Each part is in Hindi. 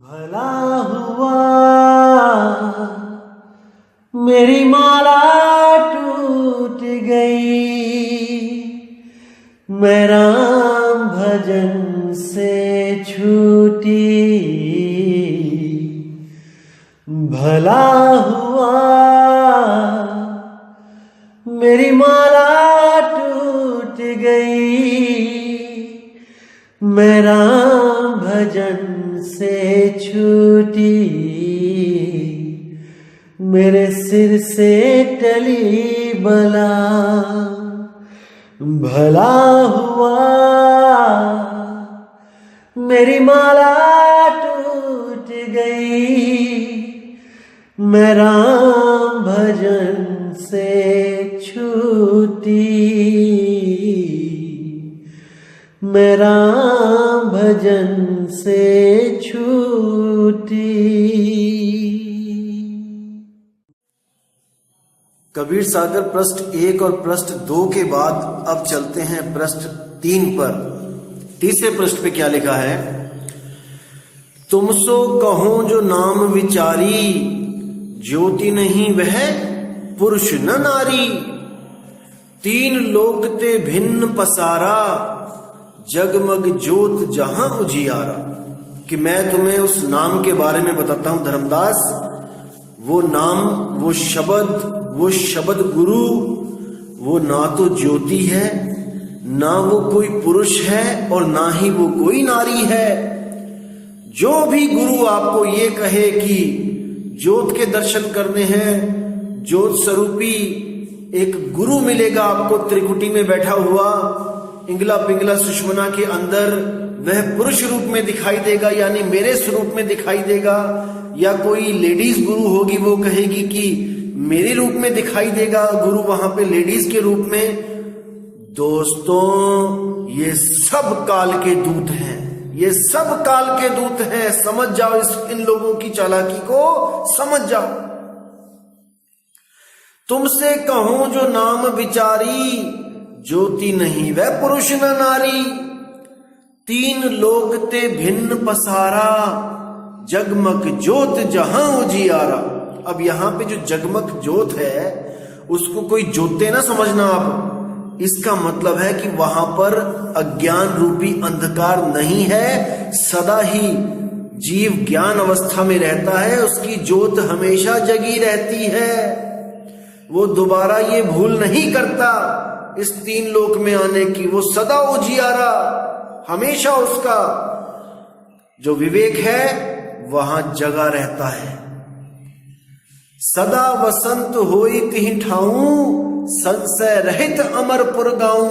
भला हुआ मेरी माला टूट गई, मैं राम भजन से छूटी। भला हुआ मेरी माला टूट गई, मैं राम भजन से छूटी। मेरे सिर से टली बला, भला हुआ मेरी माला टूट गई, मैं राम भजन से छूटी। मैं राम भजन से छूटी। कबीर सागर पृष्ठ 1 और पृष्ठ 2 के बाद अब चलते हैं पृष्ठ 3 पर। तीसरे पृष्ठ पे क्या लिखा है? तुमसो कहो जो नाम विचारी, ज्योति नहीं वह पुरुष न नारी। 3 लोक ते भिन्न पसारा, जगमग ज्योत जहां उजियारा। कि मैं तुम्हें उस नाम के बारे में बताता हूं धर्मदास। वो नाम, वो शब्द गुरु, वो ना तो ज्योति है, ना वो कोई पुरुष है और ना ही वो कोई नारी है। जो भी गुरु आपको ये कहे कि ज्योत के दर्शन करने हैं, ज्योत स्वरूपी एक गुरु मिलेगा आपको त्रिकुटी में बैठा हुआ, इंगला पिंगला सुषमना के अंदर, वह पुरुष रूप में दिखाई देगा, यानी मेरे स्वरूप में दिखाई देगा। या कोई लेडीज गुरु होगी, वो कहेगी कि मेरे रूप में दिखाई देगा गुरु वहां पे लेडीज के रूप में। दोस्तों, ये सब काल के दूत हैं, ये सब काल के दूत हैं। समझ जाओ, इन लोगों की चालाकी को समझ जाओ। तुमसे कहूं जो नाम विचारी, ज्योति नहीं वह पुरुष न नारी। 3 लोक ते भिन्न पसारा, जगमग ज्योत जहां उजियारा। अब यहां पे जो जगमग ज्योत है उसको कोई ज्योते ना समझना आप। इसका मतलब है कि वहां पर अज्ञान रूपी अंधकार नहीं है, सदा ही जीव ज्ञान अवस्था में रहता है, उसकी ज्योत हमेशा जगी रहती है। वो दोबारा ये भूल नहीं करता इस 3 लोक में आने की, वो सदा उजियारा, हमेशा उसका जो विवेक है वहां जगा रहता है। सदा वसंत होई तिहि ठाऊं, संशय रहित अमरपुर गाऊं।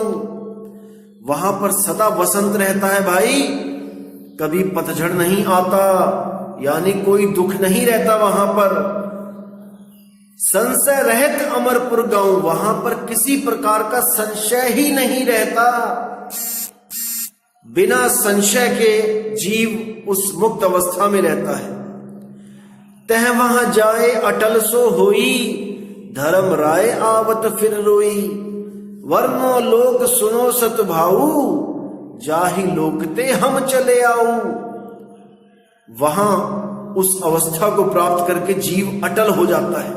वहां पर सदा वसंत रहता है भाई, कभी पतझड़ नहीं आता, यानी कोई दुख नहीं रहता वहां पर। संशय रहित अमरपुर गाऊं, वहां पर किसी प्रकार का संशय ही नहीं रहता। बिना संशय के जीव उस मुक्त अवस्था में रहता है। तह वहां जाए अटल सो होई, धर्म राय आवत फिर रोई। वर्णो लोक सुनो सतभाऊ, जाहि लोकते हम चले आऊ। वहां उस अवस्था को प्राप्त करके जीव अटल हो जाता है,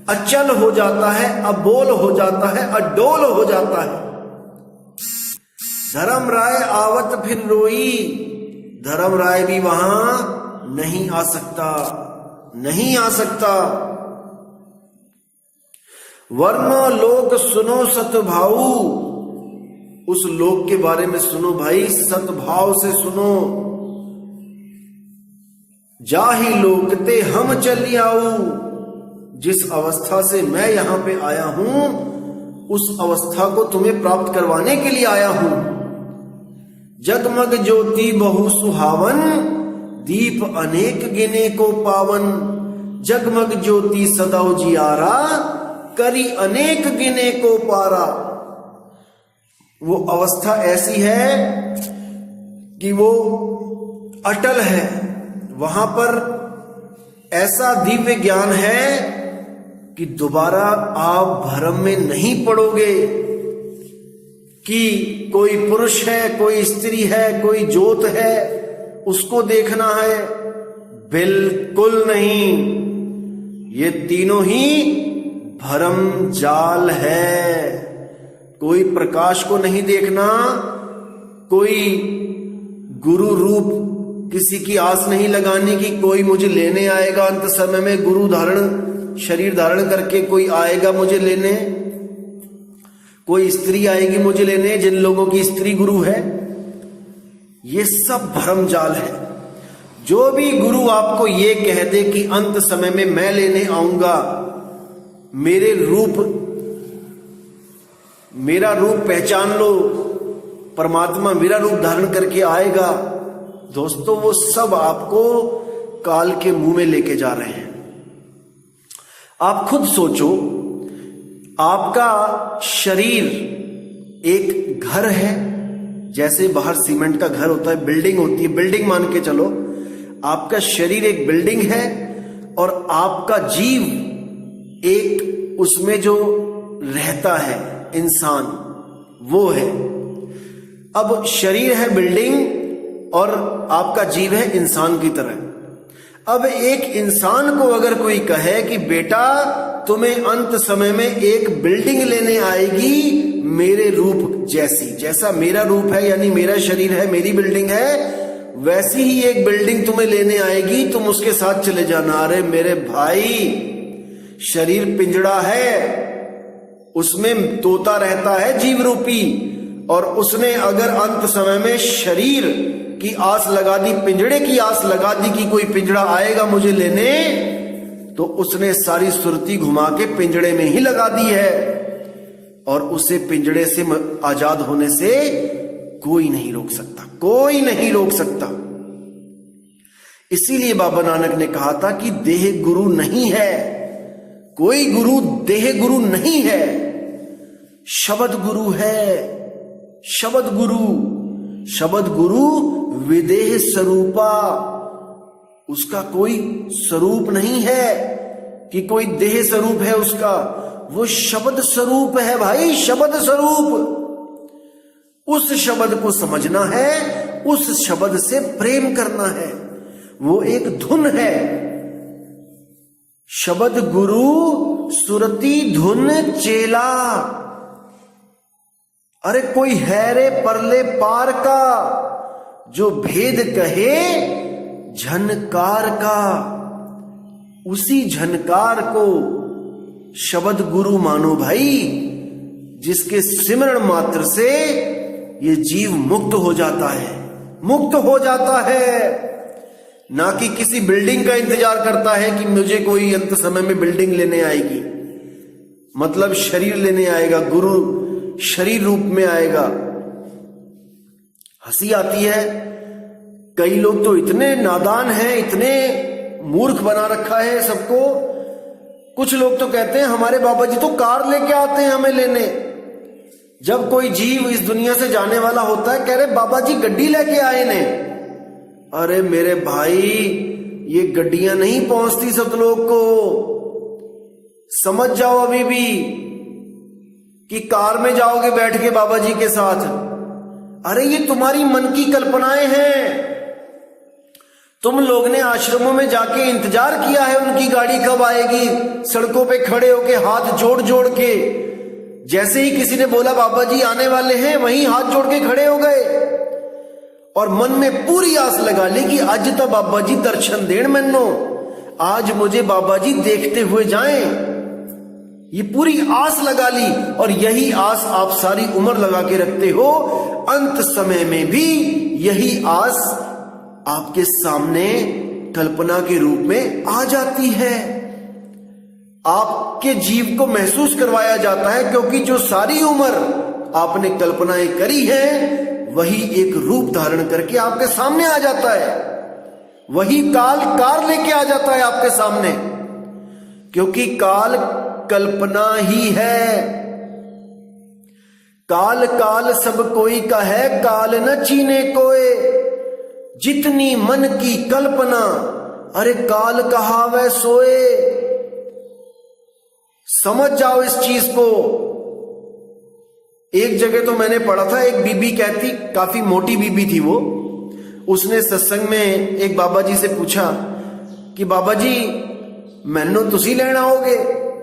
अचल हो जाता है, अबोल हो जाता है, अडोल हो जाता है। धर्म राय आवत फिर रोई, धर्म राय भी वहां नहीं आ सकता, नहीं आ सकता। वर्णो लोक सुनो सतभाऊ, उस लोक के बारे में सुनो भाई, सतभाव से सुनो। जाहि लोकते हम चली आऊ, जिस अवस्था से मैं यहां पे आया हूं उस अवस्था को तुम्हें प्राप्त करवाने के लिए आया हूं। जगमग ज्योति बहु सुहावन, दीप अनेक गिने को पावन। जगमग ज्योति सदा उजियारा, करी अनेक गिने को पारा। वो अवस्था ऐसी है कि वो अटल है, वहां पर ऐसा दिव्य ज्ञान है कि दोबारा आप भ्रम में नहीं पड़ोगे कि कोई पुरुष है, कोई स्त्री है, कोई ज्योत है, उसको देखना है। बिल्कुल नहीं, ये तीनों ही भरम जाल है। कोई प्रकाश को नहीं देखना, कोई गुरु रूप किसी की आस नहीं लगानी कि कोई मुझे लेने आएगा अंत समय में, गुरु धारण शरीर धारण करके कोई आएगा मुझे लेने, कोई स्त्री आएगी मुझे लेने, जिन लोगों की स्त्री गुरु है। ये सब भ्रम जाल है। जो भी गुरु आपको ये कह दे कि अंत समय में मैं लेने आऊंगा, मेरा रूप पहचान लो, परमात्मा मेरा रूप धारण करके आएगा, दोस्तों वो सब आपको काल के मुंह में लेके जा रहे हैं। आप खुद सोचो, आपका शरीर एक घर है, जैसे बाहर सीमेंट का घर होता है, बिल्डिंग होती है, बिल्डिंग मान के चलो, आपका शरीर एक बिल्डिंग है और आपका जीव एक उसमें जो रहता है इंसान, वो है। अब शरीर है बिल्डिंग और आपका जीव है इंसान की तरह। अब एक इंसान को अगर कोई कहे कि बेटा तुम्हें अंत समय में एक बिल्डिंग लेने आएगी मेरे रूप जैसी, जैसा मेरा रूप है यानी मेरा शरीर है, मेरी बिल्डिंग है, वैसी ही एक बिल्डिंग तुम्हें लेने आएगी, तुम उसके साथ चले जाना। अरे मेरे भाई, शरीर पिंजड़ा है, उसमें तोता रहता है जीव रूपी, और उसने अगर अंत समय में शरीर की आस लगा दी, पिंजड़े की आस लगा दी कि कोई पिंजड़ा आएगा मुझे लेने, तो उसने सारी सुरती घुमा के पिंजड़े में ही लगा दी है, और उसे पिंजड़े से आजाद होने से कोई नहीं रोक सकता, कोई नहीं रोक सकता। इसीलिए बाबा नानक ने कहा था कि देह गुरु नहीं है, कोई गुरु देह गुरु नहीं है, शब्द गुरु है। शब्द गुरु, शब्द गुरु विदेह स्वरूपा, उसका कोई स्वरूप नहीं है कि कोई देह स्वरूप है उसका, वो शब्द स्वरूप है भाई, शब्द स्वरूप। उस शब्द को समझना है, उस शब्द से प्रेम करना है, वो एक धुन है। शब्द गुरु सुरती धुन चेला। अरे कोई है रे परले पार का, जो भेद कहे झनकार का, उसी झनकार को शब्द गुरु मानो भाई, जिसके सिमरण मात्र से ये जीव मुक्त हो जाता है, मुक्त हो जाता है। ना कि किसी बिल्डिंग का इंतजार करता है कि मुझे कोई अंत समय में बिल्डिंग लेने आएगी, मतलब शरीर लेने आएगा, गुरु शरीर रूप में आएगा। हंसी आती है, कई लोग तो इतने नादान हैं, इतने मूर्ख बना रखा है सबको। कुछ लोग तो कहते हैं हमारे बाबा जी तो कार लेके आते हैं हमें लेने। जब कोई जीव इस दुनिया से जाने वाला होता है, कह रहे बाबा जी गड्डी लेके आए ने। अरे मेरे भाई, ये गड्डियां नहीं पहुंचती सतलोक को, समझ जाओ अभी भी कि कार में जाओगे बैठ के बाबा जी के साथ। अरे ये तुम्हारी मन की कल्पनाएं हैं। तुम लोग ने आश्रमों में जाके इंतजार किया है उनकी गाड़ी कब आएगी, सड़कों पे खड़े होके हाथ जोड़ जोड़ के। जैसे ही किसी ने बोला बाबा जी आने वाले हैं, वहीं हाथ जोड़ के खड़े हो गए और मन में पूरी आस लगा ली कि आज तो बाबा जी दर्शन देण मैनो, आज मुझे बाबा जी देखते हुए जाएं। ये पूरी आस लगा ली, और यही आस आप सारी उम्र लगा के रखते हो। अंत समय में भी यही आस आपके सामने कल्पना के रूप में आ जाती है, आपके जीव को महसूस करवाया जाता है, क्योंकि जो सारी उम्र आपने कल्पनाएं करी है वही एक रूप धारण करके आपके सामने आ जाता है। वही काल कार लेके आ जाता है आपके सामने, क्योंकि काल कल्पना ही है। काल काल सब कोई का है, काल न चीने कोय, जितनी मन की कल्पना, अरे काल कहावे सोए। समझ जाओ इस चीज को। एक जगह तो मैंने पढ़ा था, एक बीबी कहती, काफी मोटी बीबी थी वो, उसने सत्संग में एक बाबा जी से पूछा कि बाबा जी मैनू तुसी लेना आओगे,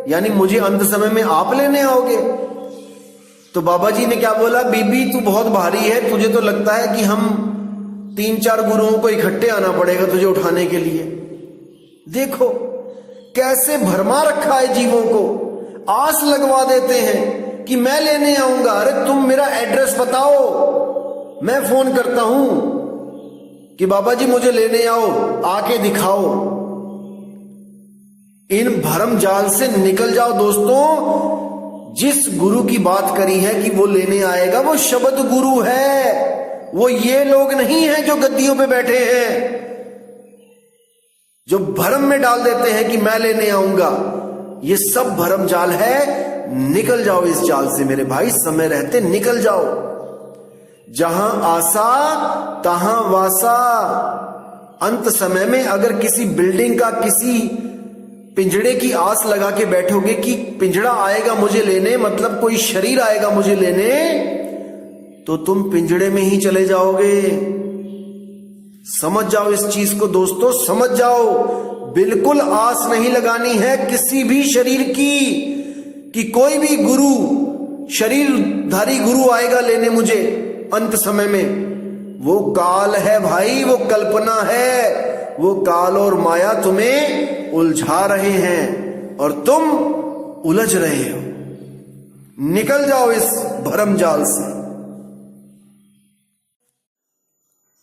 यानी मुझे अंत समय में आप लेने आओगे। तो बाबा जी ने क्या बोला, बीबी तू बहुत भारी है, तुझे तो लगता है कि हम 3-4 गुरुओं को इकट्ठे आना पड़ेगा तुझे उठाने के लिए। देखो कैसे भरमा रखा है जीवों को, आस लगवा देते हैं कि मैं लेने आऊंगा। अरे तुम मेरा एड्रेस बताओ, मैं फोन करता हूं कि बाबा जी मुझे लेने आओ, आके दिखाओ। इन भरम जाल से निकल जाओ दोस्तों। जिस गुरु की बात करी है कि वो लेने आएगा, वो शब्द गुरु है, वो ये लोग नहीं हैं जो गद्दियों पे बैठे हैं, जो भरम में डाल देते हैं कि मैं लेने आऊंगा। ये सब भरम जाल है। निकल जाओ इस जाल से मेरे भाई, समय रहते निकल जाओ। जहां आसा तहां वासा। अंत समय में अगर किसी बिल्डिंग का, किसी पिंजड़े की आस लगा के बैठोगे कि पिंजड़ा आएगा मुझे लेने, मतलब कोई शरीर आएगा मुझे लेने, तो तुम पिंजड़े में ही चले जाओगे। समझ जाओ इस चीज को दोस्तों, समझ जाओ। बिल्कुल आस नहीं लगानी है किसी भी शरीर की कि कोई भी गुरु, शरीरधारी गुरु आएगा लेने मुझे अंत समय में। वो काल है भाई, वो कल्पना है। वो काल और माया तुम्हें उलझा रहे हैं और तुम उलझ रहे हो। निकल जाओ इस भरम जाल से।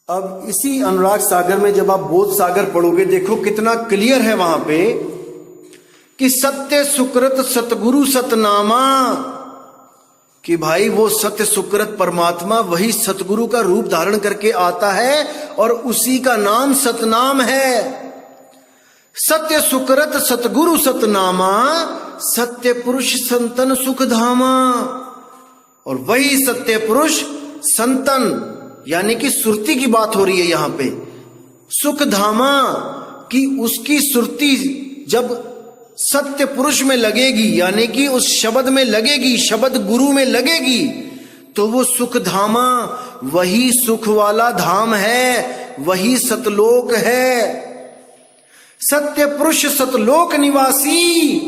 अब इसी अनुराग सागर में जब आप बोध सागर पढ़ोगे, देखो कितना क्लियर है वहां पे कि सत्य सुकृत सतगुरु सतनामा, कि भाई वो सत्य सुकृत परमात्मा वही सतगुरु का रूप धारण करके आता है और उसी का नाम सतनाम है। सत्य सुकृत सतगुरु सतनामा, सत्य पुरुष संतन सुखधामा। और वही सत्य पुरुष संतन, यानी कि सुरती की बात हो रही है यहां पे, सुखधामा, कि उसकी सुरती जब सत्य पुरुष में लगेगी, यानी कि उस शब्द में लगेगी, शब्द गुरु में लगेगी, तो वो सुखधामा, वही सुख वाला धाम है, वही सतलोक है। सत्य पुरुष सतलोक निवासी,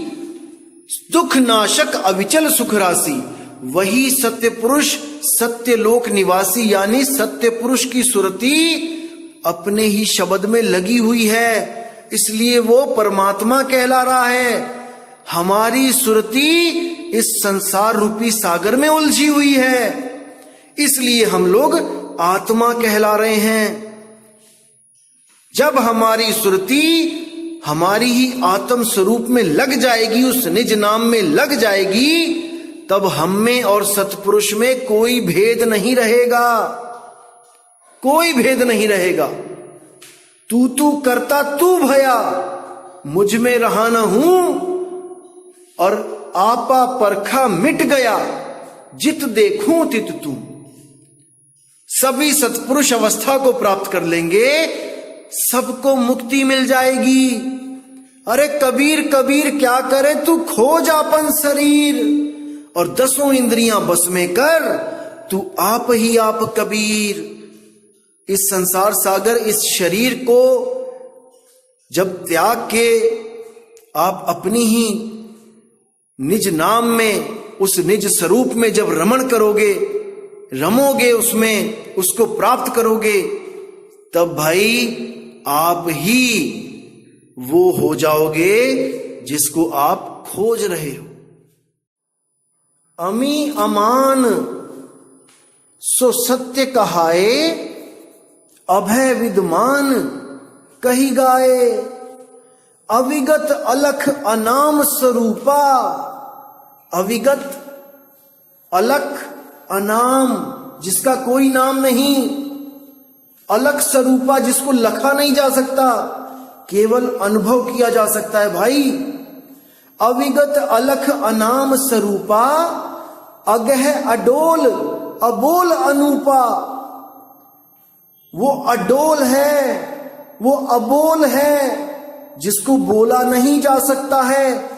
दुख नाशक अविचल सुख राशि। वही सत्य पुरुष सत्य लोक निवासी, यानी सत्य पुरुष की सुरती अपने ही शब्द में लगी हुई है, इसलिए वो परमात्मा कहला रहा है। हमारी सुरती इस संसार रूपी सागर में उलझी हुई है, इसलिए हम लोग आत्मा कहला रहे हैं। जब हमारी सुरती हमारी ही आत्म स्वरूप में लग जाएगी, उस निज नाम में लग जाएगी, तब हम में और सतपुरुष में कोई भेद नहीं रहेगा, कोई भेद नहीं रहेगा। तू तू करता तू भया, मुझ में रहा न हूं, और आपा परखा मिट गया, जित देखूं तित तू। सभी सतपुरुष अवस्था को प्राप्त कर लेंगे, सबको मुक्ति मिल जाएगी। अरे कबीर कबीर क्या करे, तू खोज आपन शरीर और 10 इंद्रियां बस में कर, तू आप ही आप कबीर। इस संसार सागर, इस शरीर को जब त्याग के आप अपनी ही निज नाम में, उस निज स्वरूप में जब रमण करोगे, रमोगे उसमें, उसको प्राप्त करोगे, तब भाई आप ही वो हो जाओगे जिसको आप खोज रहे हो। अमी अमान सो सत्य कहाए, अभय विद्मान कही गाए। अविगत अलख अनाम स्वरूपा, अविगत अलख अनाम, जिसका कोई नाम नहीं, अलख स्वरूपा, जिसको लखा नहीं जा सकता, केवल अनुभव किया जा सकता है भाई। अविगत अलख अनाम स्वरूपा, अगह अडोल अबोल अनूपा। वो अडोल है, वो अबोल है, जिसको बोला नहीं जा सकता है,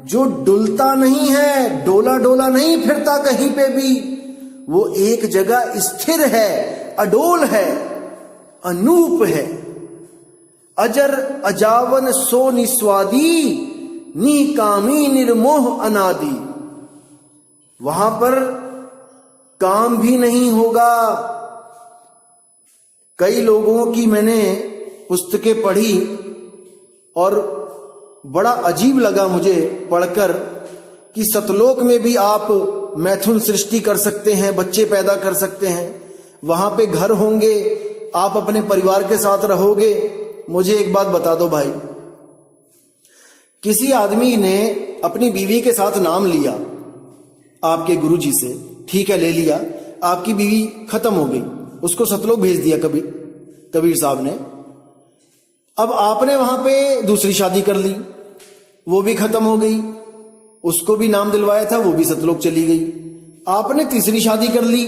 जो डुलता नहीं है, डोला डोला नहीं फिरता कहीं पे भी, वो एक जगह स्थिर है, अडोल है, अनूप है। अजर अजावन सो निस्वादी, निकामी निर्मोह अनादि। वहां पर काम भी नहीं होगा। कई लोगों की मैंने पुस्तकें पढ़ी और बड़ा अजीब लगा मुझे पढ़कर कि सतलोक में भी आप मैथुन सृष्टि कर सकते हैं, बच्चे पैदा कर सकते हैं, वहां पे घर होंगे, आप अपने परिवार के साथ रहोगे। मुझे एक बात बता दो भाई, किसी आदमी ने अपनी बीवी के साथ नाम लिया आपके गुरुजी से, ठीक है ले लिया, आपकी बीवी खत्म हो गई, उसको सतलोक भेज दिया कबीर साहब ने। अब आपने वहां पे दूसरी शादी कर ली, वो भी खत्म हो गई, उसको भी नाम दिलवाया था, वो भी सतलोक चली गई। आपने तीसरी शादी कर ली,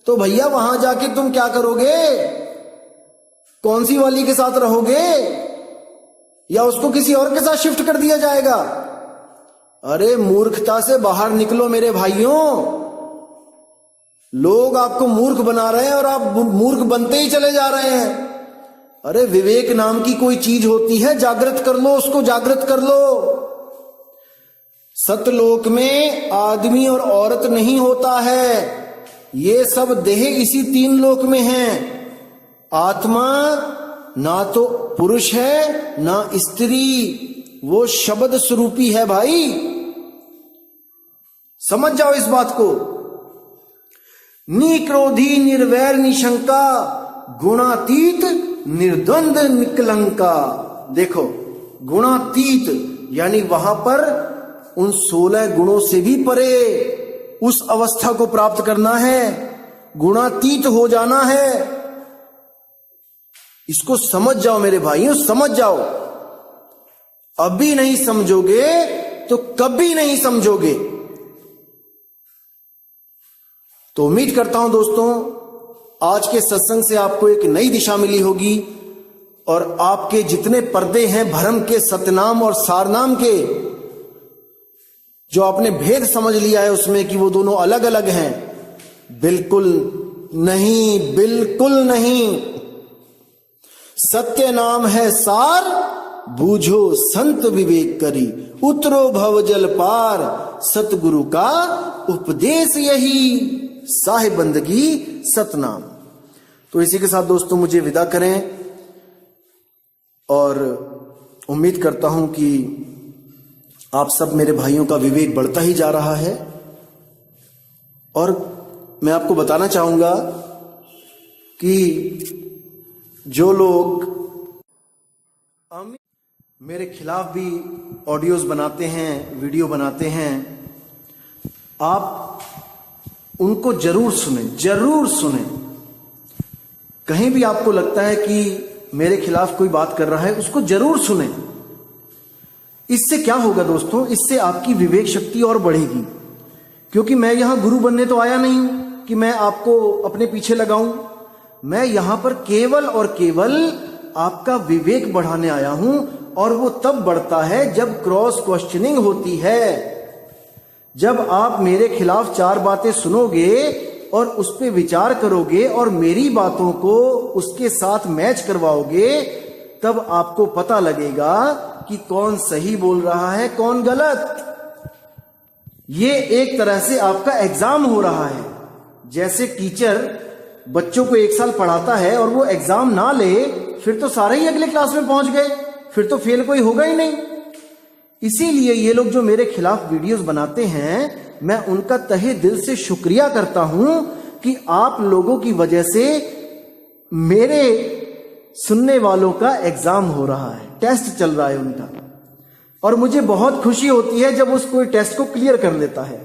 तो भैया वहां जाके तुम क्या करोगे? कौन सी वाली के साथ रहोगे? या उसको किसी और के साथ शिफ्ट कर दिया जाएगा? अरे मूर्खता से बाहर निकलो मेरे भाइयों। लोग आपको मूर्ख बना रहे हैं और आप मूर्ख बनते ही चले जा रहे हैं। अरे विवेक नाम की कोई चीज होती है, जागृत कर लो उसको, जागृत कर लो। सतलोक में आदमी और औरत नहीं होता है, ये सब देह इसी तीन लोक में हैं। आत्मा ना तो पुरुष है ना स्त्री, वो शब्द स्वरूपी है भाई, समझ जाओ इस बात को। निक्रोधी निर्वैर निशंका, गुणातीत निर्द्वंद निकलंका। देखो गुणातीत यानी वहां पर उन 16 गुणों से भी परे उस अवस्था को प्राप्त करना है, गुणातीत हो जाना है। इसको समझ जाओ मेरे भाइयों, समझ जाओ। अभी नहीं समझोगे तो कभी नहीं समझोगे। तो उम्मीद करता हूं दोस्तों आज के सत्संग से आपको एक नई दिशा मिली होगी और आपके जितने पर्दे हैं भ्रम के, सतनाम और सारनाम के, जो आपने भेद समझ लिया है उसमें कि वो दोनों अलग अलग हैं, बिल्कुल नहीं, बिल्कुल नहीं। सत्य नाम है सार, बूझो संत विवेक करी, उतरो भव जल पार, सतगुरु का उपदेश यही, साहिब बंदगी सतनाम। तो इसी के साथ दोस्तों मुझे विदा करें और उम्मीद करता हूं कि आप सब मेरे भाइयों का विवेक बढ़ता ही जा रहा है। और मैं आपको बताना चाहूंगा कि जो लोग मेरे खिलाफ भी ऑडियोज बनाते हैं, वीडियो बनाते हैं, आप उनको जरूर सुने, जरूर सुने। कहीं भी आपको लगता है कि मेरे खिलाफ कोई बात कर रहा है, उसको जरूर सुने। इससे क्या होगा दोस्तों, इससे आपकी विवेक शक्ति और बढ़ेगी। क्योंकि मैं यहां गुरु बनने तो आया नहीं कि मैं आपको अपने पीछे लगाऊं। मैं यहां पर केवल और केवल आपका विवेक बढ़ाने आया हूं, और वो तब बढ़ता है जब क्रॉस क्वेश्चनिंग होती है। जब आप मेरे खिलाफ 4 बातें सुनोगे और उस पर विचार करोगे और मेरी बातों को उसके साथ मैच करवाओगे, तब आपको पता लगेगा कि कौन सही बोल रहा है, कौन गलत। ये एक तरह से आपका एग्जाम हो रहा है। जैसे टीचर बच्चों को 1 साल पढ़ाता है और वो एग्जाम ना ले, फिर तो सारे ही अगले क्लास में पहुंच गए, फिर तो फेल कोई होगा ही नहीं। इसीलिए ये लोग जो मेरे खिलाफ वीडियोस बनाते हैं, मैं उनका तहे दिल से शुक्रिया करता हूं कि आप लोगों की वजह से मेरे सुनने वालों का एग्जाम हो रहा है, टेस्ट चल रहा है उनका। और मुझे बहुत खुशी होती है जब उस कोई टेस्ट को क्लियर कर लेता है।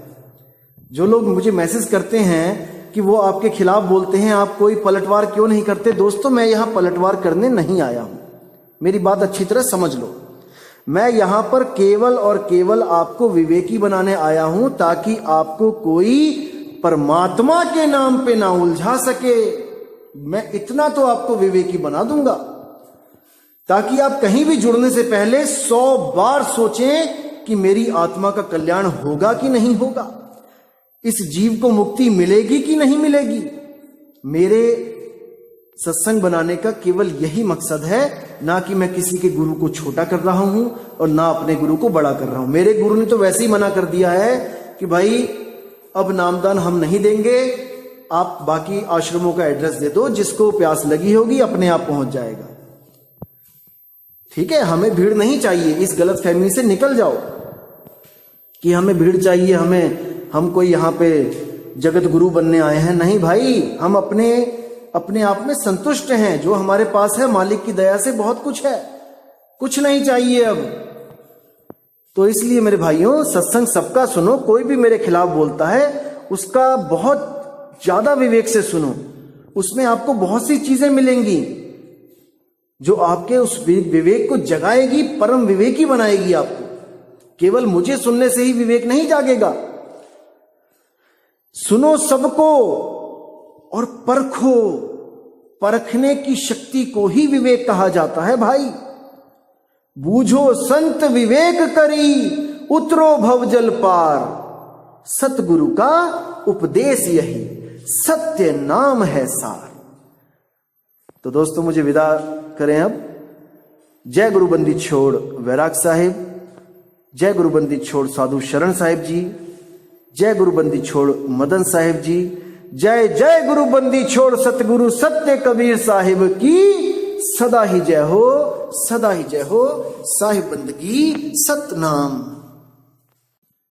जो लोग मुझे मैसेज करते हैं कि वो आपके खिलाफ बोलते हैं, आप कोई पलटवार क्यों नहीं करते? दोस्तों मैं यहां पलटवार करने नहीं आया हूं, मेरी बात अच्छी तरह समझ लो। मैं यहां पर केवल और केवल आपको विवेकी बनाने आया हूं, ताकि आपको कोई परमात्मा के नाम पे ना उलझा सके। मैं इतना तो आपको विवेकी बना दूंगा, ताकि आप कहीं भी जुड़ने से पहले 100 बार सोचें कि मेरी आत्मा का कल्याण होगा कि नहीं होगा, इस जीव को मुक्ति मिलेगी कि नहीं मिलेगी, मेरे सत्संग बनाने का केवल यही मकसद है, ना कि मैं किसी के गुरु को छोटा कर रहा हूं और ना अपने गुरु को बड़ा कर रहा हूं। मेरे गुरु ने तो वैसे ही मना कर दिया है कि भाई अब नामदान हम नहीं देंगे, आप बाकी आश्रमों का एड्रेस दे दो, जिसको प्यास लगी होगी अपने आप पहुंच जाएगा। ठीक है, हमें भीड़ नहीं चाहिए। इस गलत फहमी से निकल जाओ कि हमें भीड़ चाहिए, हम कोई यहां पे जगत गुरु बनने आए हैं। नहीं भाई, हम अपने आप में संतुष्ट हैं। जो हमारे पास है मालिक की दया से बहुत कुछ है, कुछ नहीं चाहिए अब। तो इसलिए मेरे भाइयों, सत्संग सबका सुनो। कोई भी मेरे खिलाफ बोलता है उसका बहुत ज्यादा विवेक से सुनो, उसमें आपको बहुत सी चीजें मिलेंगी जो आपके उस विवेक को जगाएगी, परम विवेकी बनाएगी आपको। केवल मुझे सुनने से ही विवेक नहीं जागेगा। सुनो सबको और परखो। परखने की शक्ति को ही विवेक कहा जाता है भाई। बूझो संत विवेक करी, उतरो भवजल पार। सतगुरु का उपदेश यही, सत्य नाम है सार। तो दोस्तों, मुझे विदा करें अब। जय गुरुबंदी छोड़ वैराग साहिब, जय गुरुबंदी छोड़ साधु शरण साहिब जी, जय गुरुबंदी छोड़ मदन साहिब जी, जय जय गुरुबंदी छोड़ सतगुरु सत्य कबीर साहिब की सदा ही जय हो, सदा ही जय हो। साहिब बंदगी सतनाम।